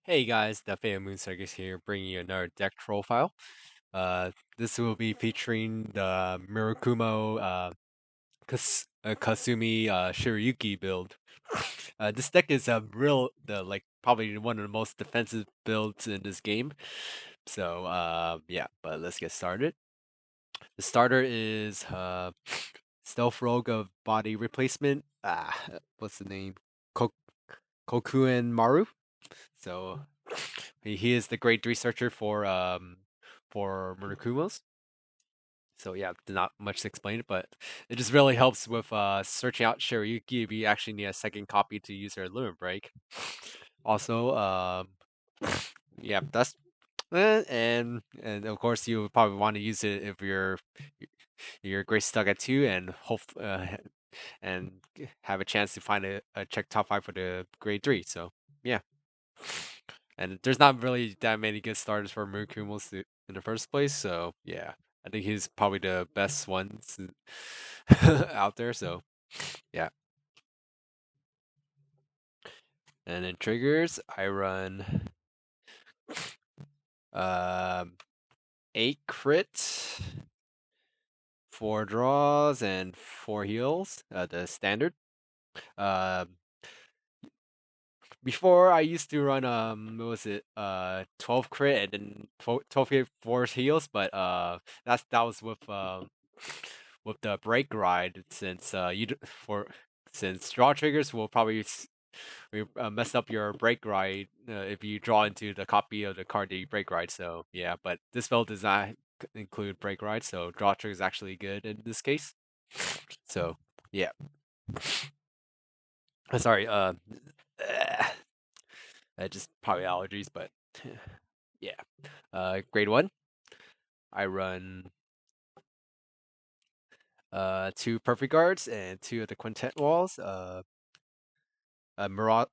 Hey guys, the FailMoonCircus here, bringing you another deck Trollfile. This will be featuring the Murakumo Kasumi Shirayuki build. This deck is probably one of the most defensive builds in this game. So yeah, but let's get started. The starter is Stealth Rogue of Body Replacement. What's the name? Ko Kokuen Maru. So he is the grade 3 searcher for Murakumos. So yeah, not much to explain, but it just really helps with searching out Shirayuki if you actually need a second copy to use her Limit Break. Also, yeah, that's and of course you would probably want to use it if you're grade stuck at 2 and hope and have a chance to find a check top 5 for the grade 3. So yeah. And there's not really that many good starters for Murakumo in the first place, so yeah, I think he's probably the best one out there. So yeah, and then triggers, I run um 8 crit, 4 draws, and 4 heals. The standard. Um, Before I used to run what was it 12 crit and then 12 hit 4 heals, but that was with the break ride, since since draw triggers will probably mess up your break ride if you draw into the copy of the card that you break ride. So yeah, but this spell does not include break ride, so draw trigger is actually good in this case. So yeah, sorry, just probably allergies, but yeah. Grade 1, I run 2 perfect guards and 2 of the quintet walls. Mirage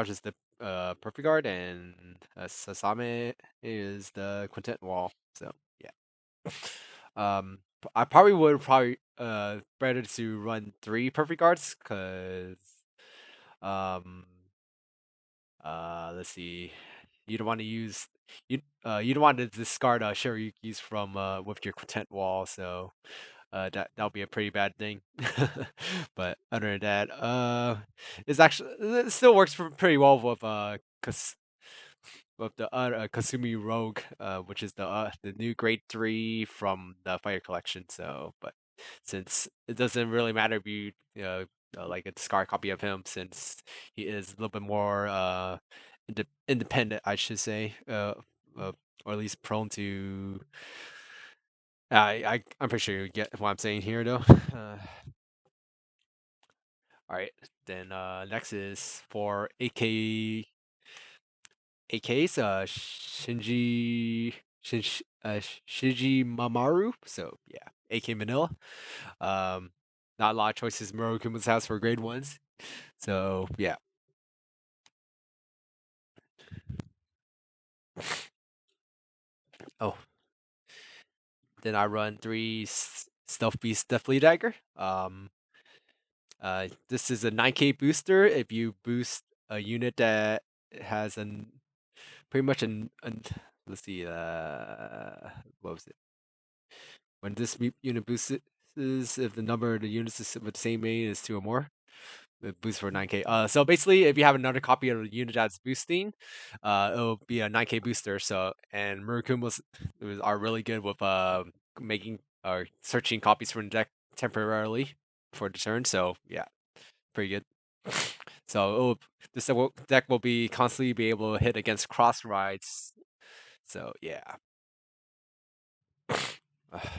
is the perfect guard, and Sasame is the quintet wall. So yeah. I probably would better to run 3 perfect guards, because um let's see, you don't want to use you don't want to discard Shiryuki's from with your quintet wall, so that'll be a pretty bad thing. But other than that, it still works pretty well with with the Kasumi Rogue, which is the new grade 3 from the Fire Collection. So, but since it doesn't really matter if you like a discard copy of him, since he is a little bit more independent, I should say, or at least prone to. I'm pretty sure you get what I'm saying here, though. All right, then next is for AKs, Shinji Mamaru. So yeah, AK Manila. Um, Not a lot of choices. Murakumo's house for grade 1s. So yeah. Oh, then I run 3 Stealth Beast Deathly Dagger. This is a 9k booster. If you boost a unit that has pretty much let's see, what was it? When this unit boosts, if the number of the units with the same main is 2 or more, it boosts for 9k. So basically, if you have another copy of the unit that's boosting, it'll be a 9k booster. So, and Murakumo's are really good with making or searching copies from the deck temporarily for the turn. So yeah, pretty good. So this deck will be constantly be able to hit against cross rides. So yeah.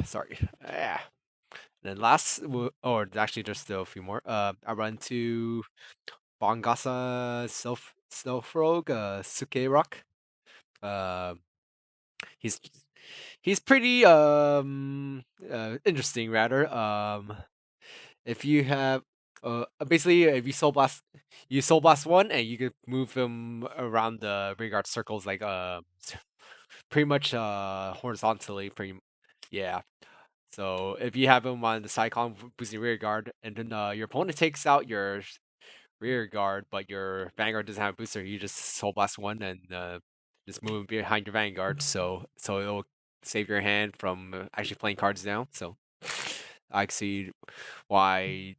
Sorry. Yeah. Then or actually there's still a few more. I run to Bongasa Stealth Rogue, Suke Rock. Uh, he's he's pretty interesting, rather. If you have basically, if you soul blast one, and you could move him around the Vanguard circles, like pretty much horizontally, yeah. So if you have him on the side column boosting rear guard, and then your opponent takes out rear guard, but your vanguard doesn't have a booster, you just soul blast one and just move behind your vanguard. So it'll save your hand from actually playing cards down. So I can see why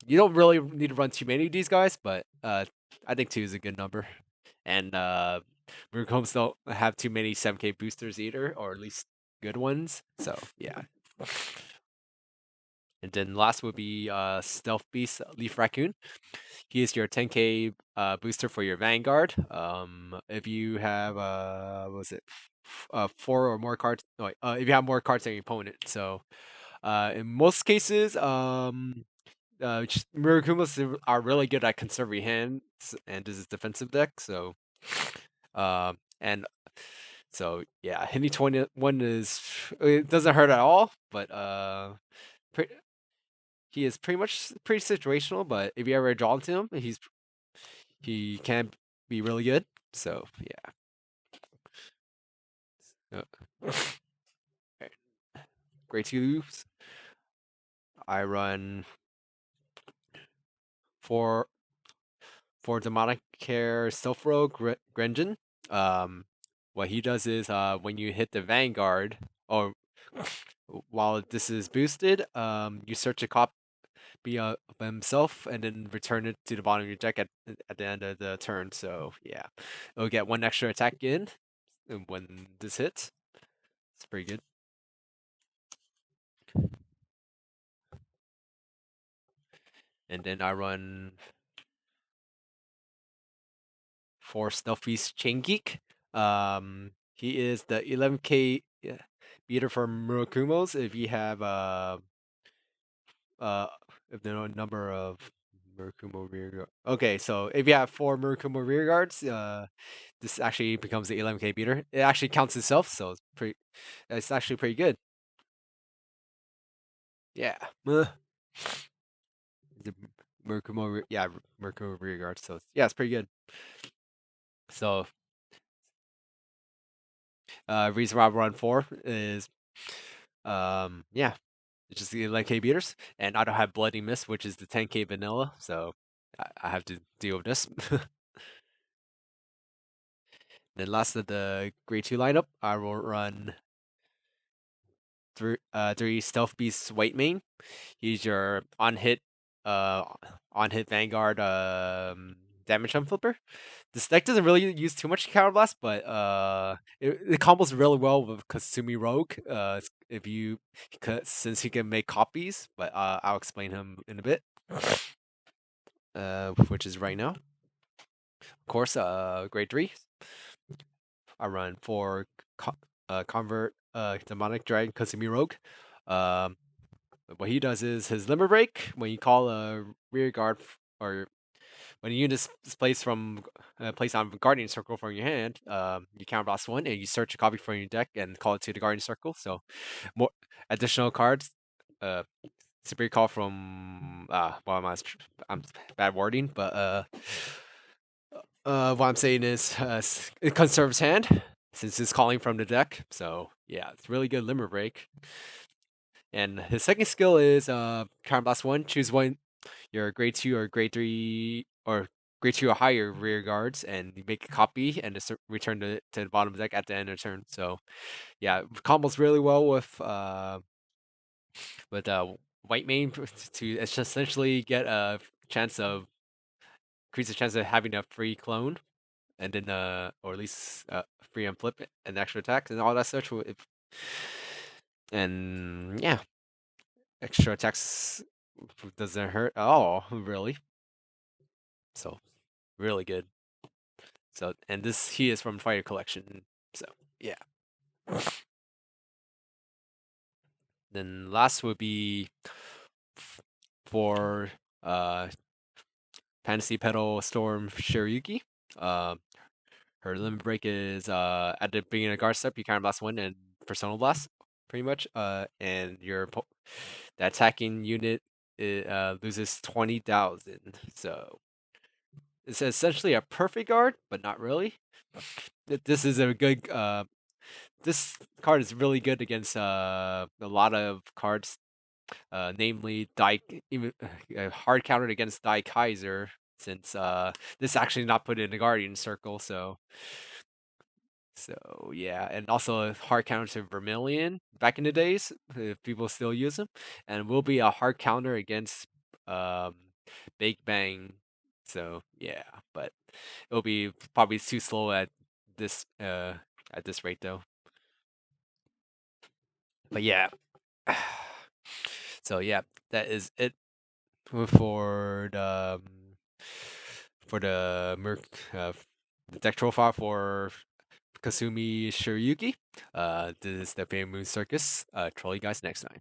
you don't really need to run too many of these guys, but I think two is a good number. And Murakumo's don't have too many 7K boosters either, or at least good ones. So yeah. And then last would be Stealth Beast Leaf Raccoon. He is your 10K booster for your Vanguard. If you have what was it, four or more cards? No, wait, if you have more cards than your opponent. So in most cases, Murakumos are really good at conserving hands and this is defensive deck. So and so yeah, hitting 21 is it doesn't hurt at all, but pre- he is pretty situational. But if you ever draw into him, he can be really good. So yeah. Alright. Grade twos. I run for demonic care Stealth Rogue Grenjin. Um, what he does is when you hit the Vanguard or while this is boosted, you search a copy of himself and then return it to the bottom of your deck at the end of the turn. So yeah, it'll get one extra attack in when this hits. It's pretty good. And then I run for Stealth Beast Chain Geek. He is the 11K beater for Murakumos. If you have uh if there are a number of Murakumo rear guard. Okay, so if you have four Murakumo rear guards, this actually becomes the 11K beater. It actually counts itself, so it's actually pretty good. Yeah. The yeah, Murakumo rear guard. So yeah, it's pretty good. So reason why I run four is yeah, it's just the 11K beaters, and I don't have Bloody Mist, which is the 10K vanilla, so I have to deal with this. Then last of the grade 2 lineup, I will run three Stealth Beasts White Mane. He's your uh, on hit Vanguard damage flipper. This deck doesn't really use too much Counter Blast, but it combos really well with Kasumi Rogue. If you since he can make copies, but I'll explain him in a bit. Which is right now. Of course, grade 3. I run for Convert Demonic Dragon Kasumi Rogue. Um, what he does is his Limber Break, when you call a rear guard or when a unit is placed on Guardian Circle from your hand, you counterblast one and you search a copy from your deck and call it to the Guardian Circle. So more additional cards. Super call from well, I'm bad wording, but what I'm saying is it conserves hand since it's calling from the deck. So yeah, it's really good Limber Break. And his second skill is counterblast one. Choose one your grade 2 or grade 3 or grade 2 or higher rear guards and you make a copy and just return to the bottom of the deck at the end of the turn. So yeah, combos really well with White Mane to essentially get a chance of increase the chance of having a free clone and then or at least free and flip and extra attacks and all that such. And yeah, extra attacks doesn't hurt at all, really. So really good. So and this he is from Fighter Collection. So yeah. Then last would be for Fantasy Pedal Storm Shirayuki. Her limit break is at the beginning of guard step, you counter blast one and personal blast, pretty much. And the attacking unit loses 20,000. So it's essentially a perfect guard, but not really. This is a good this card is really good against a lot of cards, namely even hard countered against Dai Kaiser. since this is actually not put in the Guardian Circle, so yeah, and also a hard counter to Vermilion back in the days, if people still use them, and will be a hard counter against um Big Bang. So yeah, but it'll be probably too slow this uh at this rate though. But yeah. So yeah, that is it for the the deck profile for Kasumi Shirayuki. This is the Fair Moon Circus. Troll you guys next time.